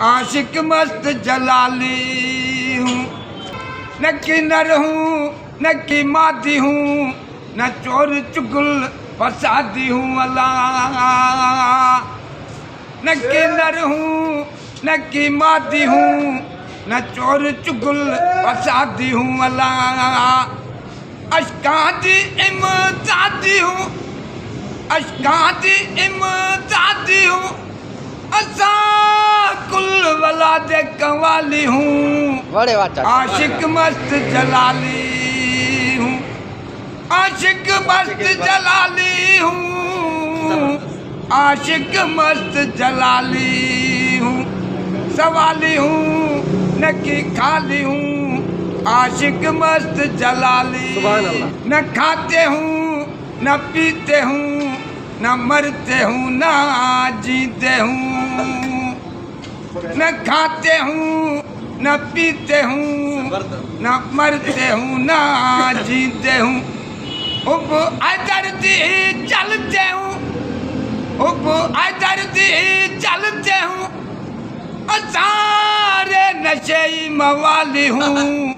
आशिक मस्त जलाली हूँ, न किन्नर हूँ न की मादी हूँ, न चोर चुगल फसादी हूँ अल्लाह। न किन्नर हूँ न की मादी हूँ, न चोर चुगल फसादी हूँ अल्लाह। अशकादी इमदादी हूँ, अशकादी इमदादी हूँ, असा कुल वलाद कवाली हूँ। आशिक मस्त जलाली हूँ, आशिक मस्त जलाली हूँ, आशिक मस्त जलाली हूँ। सवाली हूँ न कि खाली हूँ, आशिक मस्त जलाली। न खाते हूँ न पीते हूँ, न मरते हूँ न जीते हूँ। न खाते हूँ न पीते हूँ, न मरते हूँ न जीते हूँ। उब दर्दी चलते हूँ, उब दर्दी चलते हूँ, सारे नशे मवाली हूँ।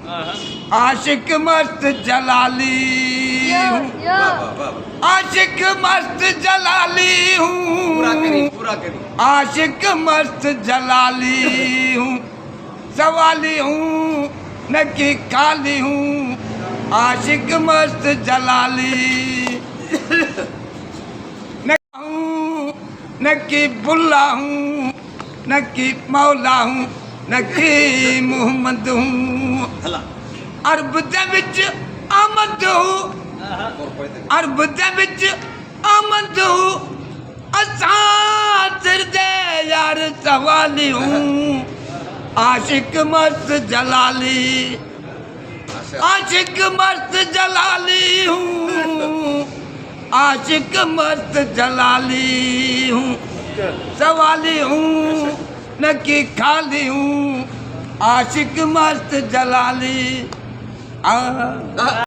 आशिक मस्त जलाली हूँ, आशिक मस्त जलाली हूँ, आशिक मस्त जलाली हूँ। सवाली हूँ न कि खाली हूँ, आशिक मस्त जलाली। न हूँ न कि बुल्ला हूँ, न कि मौला हूँ, न कि मोहम्मद हूँ। अरब दे विच आमद हूँ, अरब दे विच आमद हूँ, असां सिर दे यार सवाली हूँ। आशिक मस्त जलाली, आशिक मस्त जलाली हूँ, आशिक मस्त जलाली हूँ। सवाली हूँ न कि खाली हूँ, आशिक मस्त जलाली।